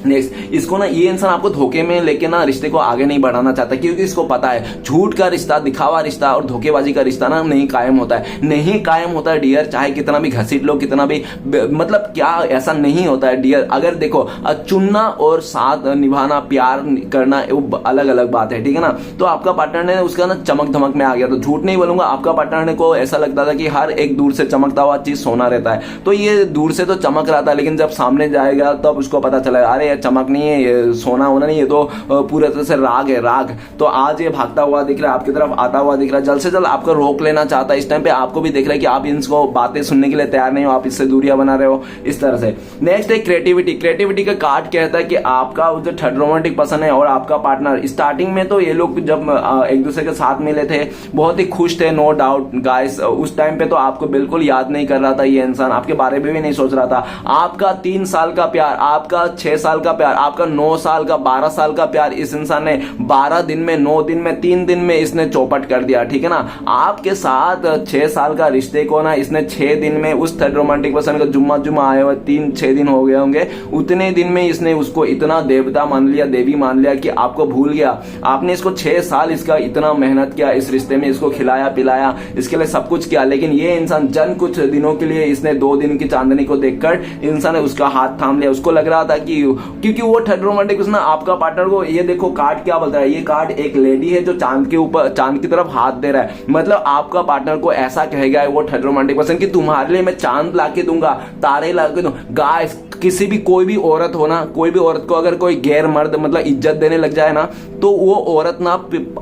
नेक्स्ट, इसको ना ये इंसान आपको धोखे में लेके ना रिश्ते को आगे नहीं बढ़ाना चाहता, क्योंकि इसको पता है झूठ का रिश्ता, दिखावा रिश्ता और धोखेबाजी का रिश्ता ना नहीं कायम होता है, नहीं कायम होता है डियर। चाहे कितना भी घसीट लो, कितना भी मतलब क्या, ऐसा नहीं होता है डियर। अगर देखो चुनना और साथ निभाना, प्यार करना वो अलग अलग बात है, ठीक है ना। तो आपका पार्टनर ने उसका ना चमक धमक में आ गया, तो झूठ नहीं बोलूंगा, आपका पार्टनर को ऐसा लगता था कि हर एक दूर से चमकता हुआ चीज सोना रहता है, तो ये दूर से तो चमक रहा था, लेकिन जब सामने जाएगा तब उसको पता चलेगा अरे चमक नहीं है, ये सोना होना नहीं, ये तो पूरे तरह से राग है, राग। तो आज ये भागता हुआ दिख रहा है, आपकी तरफ आता हुआ दिख रहा है, जल्द से जल्द आपको रोक लेना चाहता है। इस टाइम पे आपको भी दिख रहा है कि आप इनको बातें सुनने के लिए तैयार नहीं हो, आप इससे दूरियां बना रहे हो, इस तरह से। नेक्स्ट है क्रिएटिविटी। क्रिएटिविटी का कार्ड कहता है कि आपका जो थर्ड रोमांटिक पर्सन है और आपका पार्टनर, स्टार्टिंग में तो ये लोग जब एक दूसरे के साथ मिले थे बहुत ही खुश थे, नो डाउट गाइस। उस टाइम पे तो आपको बिल्कुल याद नहीं कर रहा था ये इंसान, आपके बारे में भी नहीं सोच रहा था। आपका 3 साल का प्यार, आपका 6 साल का प्यार, आपका 9 साल का, 12 साल का प्यार इस इंसान ने 12 दिन में, 9 दिन में, 3 दिन में इसने चौपट कर दिया, ठीक है ना। आपके साथ 6 साल का रिश्ते को ना इसने 6 दिन में, उस थर्ड रोमांटिक पर्सन का जुम्मा आए हुए 3-6 दिन हो गए होंगे, उतने दिन में इसने उसको इतना देवता मान लिया, देवी मान लिया कि आपको भूल गया। आपने इसको 6 साल इसका इतना मेहनत किया इस रिश्ते में, इसको खिलाया पिलाया, इसके लिए सब कुछ किया, लेकिन ये इंसान जन कुछ दिनों के लिए इसने 2 दिन की चांदनी को देखकर इंसान ने उसका हाथ थाम लिया। उसको लग रहा था कि क्योंकि वो थर्ड रोमांटिक पर्सन आपका पार्टनर को, ये देखो कार्ड क्या बोलता है, ये कार्ड एक लेडी है जो चांद के ऊपर, चांद की तरफ हाथ दे रहा है, मतलब आपका पार्टनर को ऐसा कहेगा वो थर्ड रोमांटिक पर्सन कि तुम्हारे लिए मैं चांद लाके दूंगा, तारे लाके दूंगा। गाइस किसी भी कोई भी औरत हो ना, कोई भी औरत को अगर कोई गैर मर्द मतलब इज्जत देने लग जाए ना, तो वो औरत ना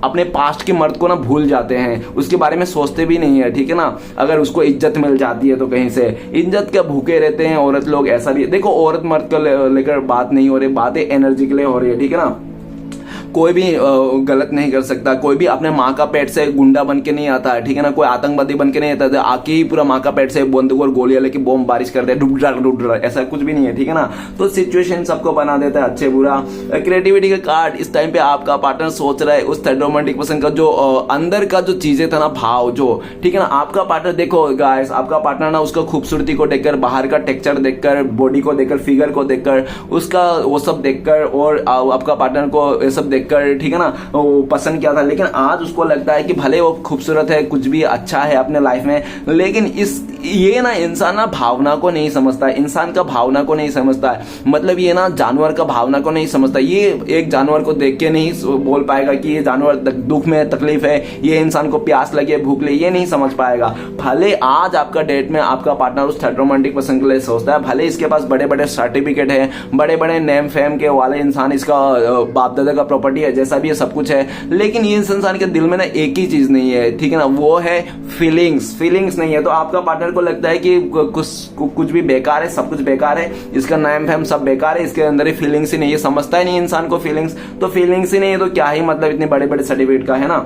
अपने पास्ट के मर्द को ना भूल जाते हैं, उसके बारे में सोचते भी नहीं है, ठीक है ना। अगर उसको इज्जत मिल जाती है तो कहीं से इज्जत के भूखे रहते हैं औरत लोग। ऐसा भी देखो, औरत मर्द को लेकर बात नहीं हो रही, बातें एनर्जी के लिए हो रही है, ठीक है ना। कोई भी गलत नहीं कर सकता, कोई भी अपने माँ का पेट से गुंडा बन के नहीं आता है, ठीक है ना। कोई आतंकवादी बन के नहीं आता है आके ही पूरा माँ का पेट से बंदूक और गोलियां लेके बॉम्ब बारिश कर दे, डुबडा, ऐसा कुछ भी नहीं है, ठीक है ना। तो सिचुएशन सबको बना देता है अच्छे बुरा। क्रिएटिविटी का कार्ड, इस टाइम पे आपका पार्टनर सोच रहा है उस थर्ड रोमांटिक पर्सन का जो अंदर का जो चीजें था ना, भाव जो, ठीक है ना। आपका पार्टनर देखो गाइस, आपका पार्टनर ना उसका खूबसूरती को देखकर, बाहर का टेक्सचर देखकर, बॉडी को देखकर, फिगर को देखकर, उसका वो सब देखकर और आपका पार्टनर को ये सब कर, ठीक है ना, वो पसंद किया था। लेकिन आज उसको लगता है कि भले वो खूबसूरत है, कुछ भी अच्छा है अपने लाइफ में, लेकिन ये ना इंसान ना भावना को नहीं समझता है, इंसान का भावना को नहीं समझता है। मतलब ये ना जानवर का भावना को नहीं समझता। ये एक जानवर को देख के नहीं बोल पाएगा कि ये जानवर दुख में, तकलीफ है, ये इंसान को प्यास लगी है, भूख लगी, ये नहीं समझ पाएगा। भले आज आपका डेट में आपका पार्टनर उस थर्ड रोमांटिक पर्सन के लिए सोचता है, भले इसके पास बड़े बड़े सर्टिफिकेट है, बड़े बड़े नेम फेम के वाले इंसान, इसका बाप दादा का प्रॉपर्टी है, जैसा भी है सब कुछ है, लेकिन ये इंसान के दिल में ना एक ही चीज नहीं है, ठीक है ना, वो है फीलिंग्स नहीं है। तो आपका पार्टनर को लगता है कि कुछ भी बेकार है, सब कुछ बेकार है, इसका नाम फैम सब बेकार है, इसके अंदर ही फीलिंग्स ही नहीं है, समझता ही नहीं इंसान को फीलिंग्स। तो फीलिंग्स ही नहीं है तो क्या ही मतलब इतने बड़े बड़े सर्टिफिकेट का, है ना।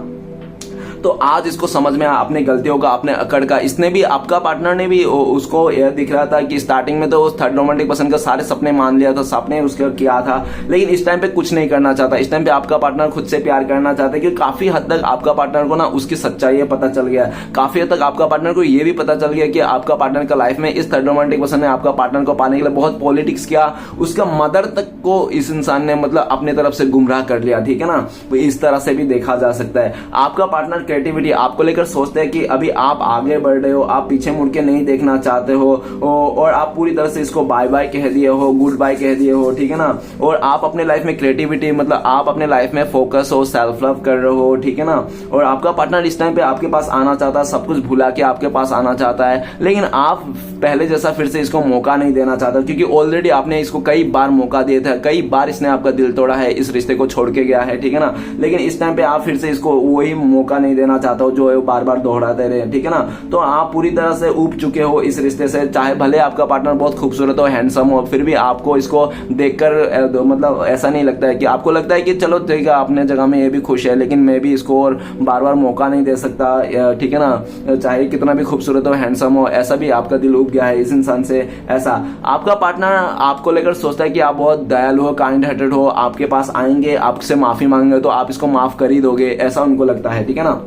तो आज इसको समझ में आया अपनी गलतियों का, अपने अकड़ का। इसने भी, आपका पार्टनर ने भी, उसको यह दिख रहा था कि स्टार्टिंग में तो उस थर्ड रोमांटिक पर्सन का सारे सपने मान लिया था, सपने उसके किया था, लेकिन इस टाइम पे कुछ नहीं करना चाहता। इस टाइम पे आपका पार्टनर खुद से प्यार करना चाहता है, क्योंकि काफी हद तक आपका पार्टनर को ना उसकी सच्चाई पता चल गया। काफी हद तक आपका पार्टनर को यह भी पता चल गया कि आपका पार्टनर का लाइफ में इस थर्ड रोमांटिक पर्सन ने आपका पार्टनर को पाने के लिए बहुत पॉलिटिक्स किया, उसका मदर तक को इस इंसान ने मतलब अपने तरफ से गुमराह कर लिया, ठीक है ना। तो इस तरह से भी देखा जा सकता है। आपका पार्टनर क्रिएटिविटी आपको लेकर सोचते हैं कि अभी आप आगे बढ़ रहे हो, आप पीछे मुड़ के नहीं देखना चाहते हो और आप पूरी तरह से इसको बाय बाय कह दिए हो, गुड बाय कह दिए हो, ठीक है ना। और आप अपने लाइफ में क्रिएटिविटी मतलब आप अपने लाइफ में फोकस हो, सेल्फ लव कर रहे हो, ठीक है ना। और आपका पार्टनर इस टाइम पे आपके पास आना चाहता है, सब कुछ भुला के आपके पास आना चाहता है, लेकिन आप पहले जैसा फिर से इसको मौका नहीं देना चाहता, क्योंकि ऑलरेडी आपने इसको कई बार मौका दिया था, कई बार इसने आपका दिल तोड़ा है, इस रिश्ते को छोड़ के गया है, ठीक है ना। लेकिन इस टाइम पे आप फिर से इसको वही मौका नहीं देना चाहते हो जो है बार बार दोहराते रहे, ठीक है ना। तो आप पूरी तरह से ऊब चुके हो इस रिश्ते से। चाहे भले आपका पार्टनर बहुत खूबसूरत हो, हैंडसम हो, फिर भी आपको इसको देखकर मतलब ऐसा नहीं लगता है कि आपको लगता है कि चलो ठीक है अपने जगह में ये भी खुश है, लेकिन मैं भी इसको और बार बार मौका नहीं दे सकता, ठीक है ना। चाहे कितना भी खूबसूरत हो, हैंडसम हो, ऐसा भी आपका दिल उब गया है इस इंसान से। ऐसा आपका पार्टनर आपको लेकर सोचता है कि आप बहुत दयालु हो, काइंड हार्टेड हो, आपके पास आएंगे, आपसे माफी मांगेंगे तो आप इसको माफ कर ही दोगे, ऐसा उनको लगता है, ठीक है ना।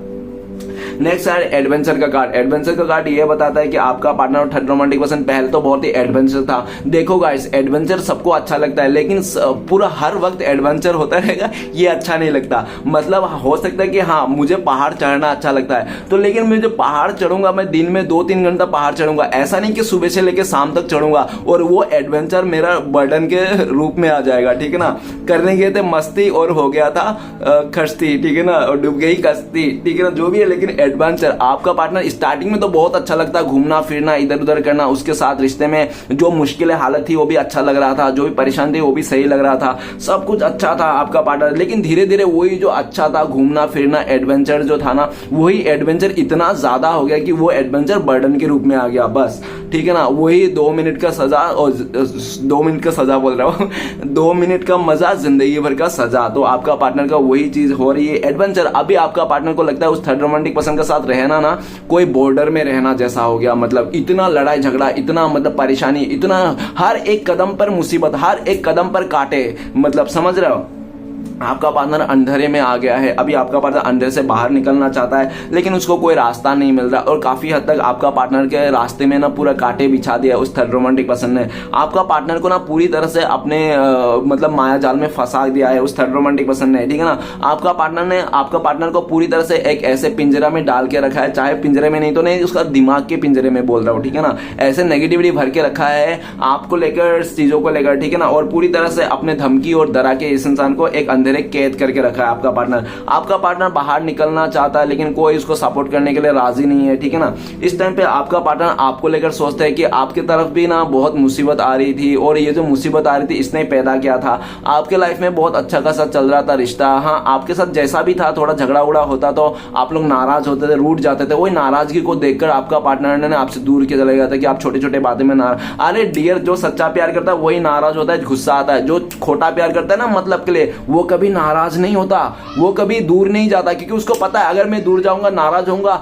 नेक्स्ट है एडवेंचर का कार्ड। एडवेंचर का कार्ड ये बताता है कि आपका पार्टनर और थर्ड रोमांटिक पर्सन पहले तो बहुत ही एडवेंचर था। देखो गाइस, एडवेंचर सबको अच्छा लगता है, लेकिन पूरा हर वक्त एडवेंचर होता रहेगा ये अच्छा नहीं लगता। मतलब हो सकता है कि हाँ मुझे पहाड़ चढ़ना अच्छा लगता है, तो लेकिन मैं जो पहाड़ चढ़ूंगा मैं दिन में 2-3 घंटा पहाड़ चढ़ूंगा, ऐसा नहीं कि सुबह से लेकर शाम तक चढ़ूंगा और वो एडवेंचर मेरा बर्डन के रूप में आ जाएगा, ठीक है ना। करने गए थे मस्ती और हो गया था खस्ती, ठीक है ना, और डूब गई कश्ती, ठीक है ना, जो भी है। लेकिन एडवेंचर आपका पार्टनर स्टार्टिंग में तो बहुत अच्छा लगता है, घूमना फिरना इधर उधर करना, उसके साथ रिश्ते में जो मुश्किल हालत थी वो भी अच्छा लग रहा था, जो भी परेशान थी वो भी सही लग रहा था, सब कुछ अच्छा था आपका पार्टनर। लेकिन धीरे धीरे वही जो अच्छा था घूमना फिरना एडवेंचर जो था ना, वही एडवेंचर इतना ज्यादा हो गया कि वो एडवेंचर बर्डन के रूप में आ गया बस, ठीक है ना। वही 2 मिनट का सजा, और 2 मिनट का सजा बोल रहा हूँ 2 मिनट का मजा जिंदगी भर का सजा। तो आपका पार्टनर का वही चीज हो रही है, एडवेंचर। अभी आपका पार्टनर को लगता है उस थर्ड रोमांटिक पर्सन के साथ रहना ना कोई बॉर्डर में रहना जैसा हो गया। मतलब इतना लड़ाई झगड़ा, इतना मतलब परेशानी, इतना हर एक कदम पर मुसीबत, हर एक कदम पर कांटे, मतलब समझ रहे हो। आपका पार्टनर अंधेरे में आ गया है, अभी आपका पार्टनर अंधेरे से बाहर निकलना चाहता है, लेकिन उसको कोई रास्ता नहीं मिल रहा, और काफी हद तक आपका पार्टनर के रास्ते में ना पूरा कांटे बिछा दिया उस थर्ड रोमांटिक पर्सन ने। आपका पार्टनर को ना पूरी तरह से अपने मतलब माया जाल में फंसा दिया है उस थर्ड रोमांटिक पर्सन ने, ठीक है ना। आपका पार्टनर ने आपका पार्टनर को पूरी तरह से एक ऐसे पिंजरा में डाल के रखा है, चाहे पिंजरे में नहीं तो नहीं उसका दिमाग के पिंजरे में बोल रहा हूँ, ठीक है ना। ऐसे नेगेटिविटी भर के रखा है आपको लेकर, चीजों को लेकर, ठीक है ना। और पूरी तरह से अपने धमकी और डरा के इस इंसान को एक अंधेरे कैद करके रखा है आपका पार्टनर। आपका पार्टनर बाहर निकलना चाहता है, लेकिन कोई उसको सपोर्ट करने के लिए राजी नहीं है, ठीक है ना। इस टाइम पे आपका पार्टनर आपको लेकर सोचता है कि आपकी तरफ भी ना बहुत मुसीबत आ रही थी, और ये जो मुसीबत आ रही थी इसने पैदा किया था। आपके लाइफ में बहुत अच्छा खासा चल रहा था रिश्ता, हाँ आपके साथ जैसा भी था, थोड़ा झगड़ा उड़ा होता तो आप लोग नाराज होते थे, रूठ जाते थे। वही नाराजगी को देखकर आपका पार्टनर ने आपसे दूर किया चला गया था कि आप छोटे छोटे बातें में नाराज। अरे डियर, जो सच्चा प्यार करता है वही नाराज होता है, गुस्सा आता है। जो खोटा प्यार करता है ना मतलब के लिए, वो कभी नाराज नहीं होता, वो कभी दूर नहीं जाता, क्योंकि उसको पता है अगर मैं दूर जाऊंगा, नाराज होऊंगा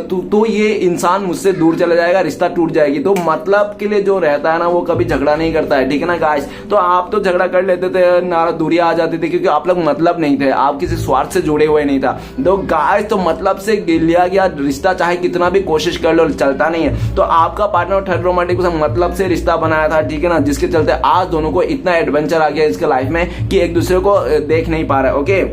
तो ये इंसान मुझसे दूर चला जाएगा, रिश्ता टूट जाएगी। तो मतलब के लिए जो रहता है ना वो कभी झगड़ा नहीं करता है, ठीक है ना गाइस। तो आप तो झगड़ा कर लेते थे, नाराज दूरी आ जाती थी, क्योंकि आप लोग मतलब नहीं थे, आप किसी स्वार्थ से जुड़े हुए नहीं था। तो गाइस, तो मतलब से लिया गया रिश्ता चाहे कितना भी कोशिश कर लो चलता नहीं है। तो आपका पार्टनर थर्ड रोमांटिक मतलब से रिश्ता बनाया था, ठीक है ना, जिसके चलते आज दोनों को इतना एडवेंचर आ गया इसके लाइफ में कि एक दूसरे को देख नहीं पा रहा है। ओके,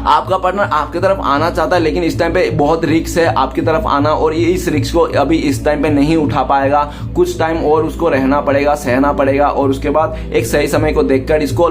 आपका पार्टनर आपकी तरफ आना चाहता है, लेकिन इस टाइम पे बहुत रिस्क है आपकी तरफ आना, और ये इस रिस्क को अभी इस टाइम पे नहीं उठा पाएगा। कुछ टाइम और उसको रहना पड़ेगा, सहना पड़ेगा, और उसके बाद एक सही समय को देखकर इसको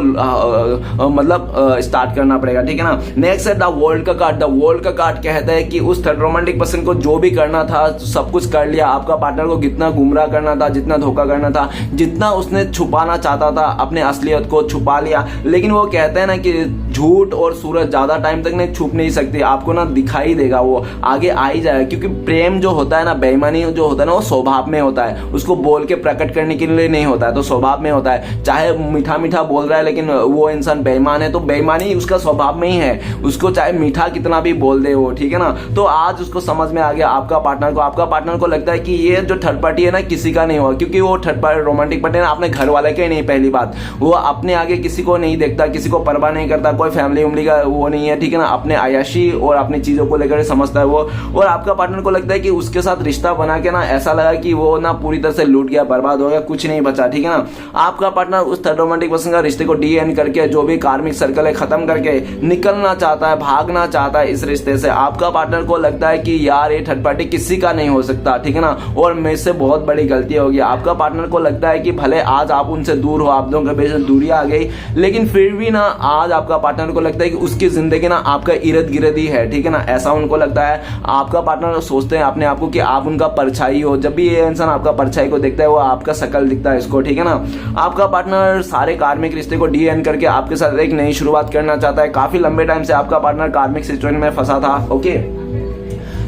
मतलब स्टार्ट करना पड़ेगा, ठीक है ना। नेक्स्ट है द वर्ल्ड का कार्ड। द वर्ल्ड का कार्ड कहता है कि उस थर्ड रोमांटिक पर्सन को जो भी करना था सब कुछ कर लिया। आपका पार्टनर को जितना गुमराह करना था, जितना धोखा करना था, जितना उसने छुपाना चाहता था अपने असलियत को छुपा लिया। लेकिन वो कहते हैं ना कि झूठ और सूरज ज्यादा टाइम तक नहीं छुप नहीं सकती, आपको ना दिखाई देगा, वो आगे आ ही जाएगा। क्योंकि प्रेम जो होता है ना, बेईमानी जो होता है ना, वो स्वभाव में होता है, उसको बोल के प्रकट करने के लिए नहीं होता है, तो स्वभाव में होता है। चाहे मीठा मीठा बोल रहा है लेकिन वो इंसान बेईमान है, तो बेईमानी उसका स्वभाव में ही है, उसको चाहे मीठा कितना भी बोल दे वो, ठीक है ना। तो आज उसको समझ में आ गया आपका पार्टनर को लगता है कि ये जो थर्ड पार्टी है ना किसी का नहीं हुआ, क्योंकि वो थर्ड पार्टी रोमांटिक पार्टी ना अपने घर वाले के नहीं, पहली बात वो अपने आगे किसी को नहीं देखता, किसी को परवाह नहीं करता, कोई फैमिली उमली का वो नहीं है, है, ठीक है ना, अपने आयाशी और अपनी चीजों को लेकर समझता है वो। और आपका पार्टनर को लगता है कि उसके साथ रिश्ता बना के ना ऐसा लगा कि वो ना पूरी तरह से लूट गया, बर्बाद हो गया, कुछ नहीं बचा, ठीक है ना। आपका पार्टनर उस थर्ड रोमांटिक पर्सन का रिश्ते को डी-एंड करके, जो भी कार्मिक सर्कल है खत्म करके निकलना चाहता है, भागना चाहता है इस रिश्ते से। आपका पार्टनर को लगता है कि यार ये थर्ड पार्टी किसी का नहीं हो सकता, ठीक है ना, और मेरे से बहुत बड़ी गलती होगी। आपका पार्टनर को लगता है कि भले आज आप उनसे दूर हो, आप दोनों के बीच में दूरी आ गई, लेकिन फिर भी ना आज आपका पार्टनर को लगता है कि उसकी जिंदगी ना आपका इर्द गिर्द ही है, ठीक है ना, ऐसा उनको लगता है। आपका पार्टनर सोचते हैं अपने आप को कि आप उनका परछाई हो। जब भी ये इंसान आपका परछाई को देखता है वो आपका शकल दिखता है इसको, ठीक है ना। आपका पार्टनर सारे कार्मिक रिश्ते को डी-एंड करके आपके साथ एक नई शुरुआत करना चाहता है। काफी लंबे टाइम से आपका पार्टनर कार्मिक सिचुएशन में फंसा था। ओके,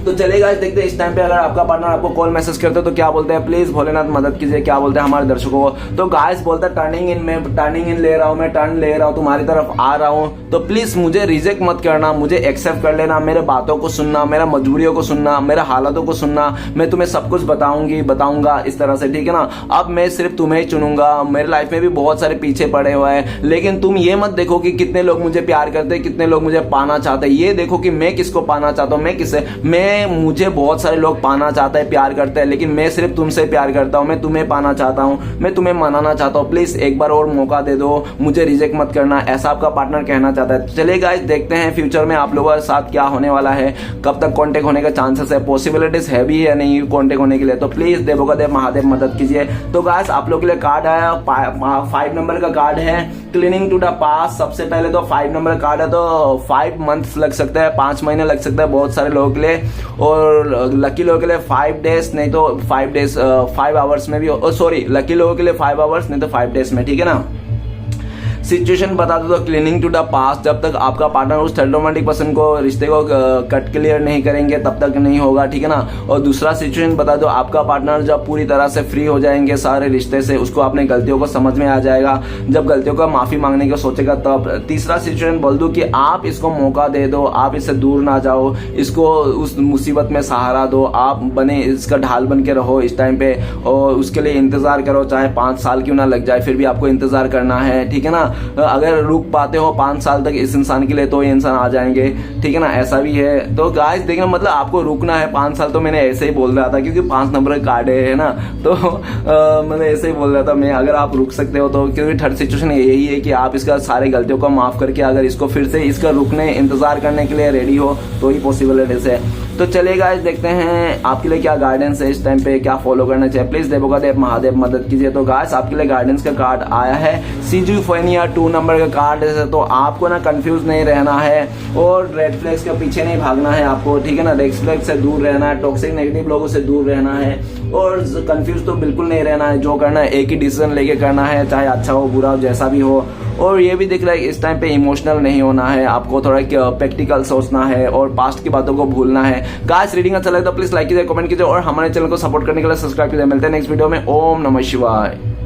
तो चलेगा, देखते हैं इस टाइम पे अगर आपका पार्टनर आपको कॉल मैसेज करते हो तो क्या बोलते हैं, प्लीज भोलेनाथ मदद कीजिए, क्या बोलते हैं हमारे दर्शकों को। तो गाइस बोलता है टर्निंग इन, मैं टर्निंग इन ले रहा हूँ, मैं टर्न ले रहा हूँ, तुम्हारी तरफ आ रहा हूँ, तो प्लीज मुझे रिजेक्ट मत करना, मुझे एक्सेप्ट कर लेना, मेरे बातों को सुनना, मेरा मजबूरियों को सुनना, मेरे हालातों को सुनना, मैं तुम्हें सब कुछ बताऊंगा इस तरह से, ठीक है ना। अब मैं सिर्फ तुम्हें ही चुनूंगा, मेरे लाइफ में भी बहुत सारे पीछे पड़े हुए हैं, लेकिन तुम ये मत देखो कि कितने लोग मुझे प्यार करते हैं, कितने लोग मुझे पाना चाहते हैं, ये देखो कि मैं किसको पाना चाहता हूँ, मैं किसे, मुझे बहुत सारे लोग पाना चाहते हैं, प्यार करते हैं, लेकिन मैं सिर्फ तुमसे प्यार करता हूं, मैं तुम्हें पाना चाहता हूं, मैं तुम्हें मनाना चाहता हूं, प्लीज एक बार और मौका दे दो, मुझे रिजेक्ट मत करना, ऐसा आपका पार्टनर कहना चाहता है। चलिए गाइस, देखते हैं फ्यूचर में आप लोगों के साथ क्या होने वाला है, कब तक कांटेक्ट होने का चांसेस है, पॉसिबिलिटीज है भी या नहीं कांटेक्ट होने के लिए। तो प्लीज देवों का देव महादेव मदद कीजिए। तो गाइस, आप लोग के लिए कार्ड आया, 5 नंबर का कार्ड है, क्लीनिंग टू द पास्ट। सबसे पहले तो 5 नंबर कार्ड है, तो 5 मंथ्स लग सकते हैं, 5 महीने लग सकते हैं बहुत सारे लोगों के लिए, और लकी लोगों के लिए 5 डेज, नहीं तो 5 डेज 5 आवर्स में भी, सॉरी, लकी लोगों के लिए 5 आवर्स, नहीं तो 5 डेज में, ठीक है ना। सिचुएशन बता दो तो क्लीनिंग टू द पास्ट, जब तक आपका पार्टनर उस थर्ड रोमांटिक पर्सन को रिश्ते को कट क्लियर नहीं करेंगे तब तक नहीं होगा, ठीक है ना। और दूसरा सिचुएशन बता दो, आपका पार्टनर जब पूरी तरह से फ्री हो जाएंगे सारे रिश्ते से, उसको अपने गलतियों को समझ में आ जाएगा, जब गलतियों का माफी मांगने की सोचेगा तब। तीसरा सिचुएशन बोल दूं कि आप इसको मौका दे दो, आप इससे दूर ना जाओ, इसको उस मुसीबत में सहारा दो, आप बने इसका ढाल बन के रहो इस टाइम पे, और उसके लिए इंतजार करो, चाहे 5 साल क्यों ना लग जाए, फिर भी आपको इंतजार करना है, ठीक है ना। अगर रुक पाते हो 5 साल तक इस इंसान के लिए तो ये इंसान आ जाएंगे, ठीक है ना, ऐसा भी है। तो गाइस देखना, मतलब आपको रुकना है 5 साल, तो मैंने ऐसे ही बोल रहा था क्योंकि 5 नंबर का कार्ड है ना, तो मैंने ऐसे ही बोल रहा था मैं। अगर आप रुक सकते हो तो, क्योंकि थर्ड सिचुएशन यही है कि आप इसका सारे गलतियों को माफ करके अगर इसको फिर से इसका रुकने इंतजार करने के लिए रेडी हो तो ही पॉसिबिलिटीज है। तो चलिए गाइस, देखते हैं आपके लिए क्या गाइडेंस है इस टाइम पे, क्या फॉलो करना चाहिए, प्लीज देवों का देव महादेव मदद कीजिए। तो गाइस, आपके लिए गाइडेंस का कार्ड आया है, सिजोफ्रेनिया 2 नंबर का कार्ड है। तो आपको ना कंफ्यूज नहीं रहना है और रेड फ्लैग्स के पीछे नहीं भागना है आपको, ठीक है ना, रेड फ्लैग से दूर रहना है, टॉक्सिक नेगेटिव लोगों से दूर रहना है, और कंफ्यूज तो बिल्कुल नहीं रहना है। जो करना है एक ही डिसीजन लेके करना है, चाहे अच्छा हो बुरा हो जैसा भी हो। और ये भी दिख रहा है इस टाइम पे इमोशनल नहीं होना है, आपको थोड़ा प्रैक्टिकल सोचना है और पास्ट की बातों को भूलना है। गाइस, रीडिंग अच्छा लगे तो प्लीज लाइक कीजिए, कमेंट कीजिए और हमारे चैनल को सपोर्ट करने के लिए सब्सक्राइब कीजिए। मिलते हैं नेक्स्ट वीडियो में। ओम नमः शिवाय।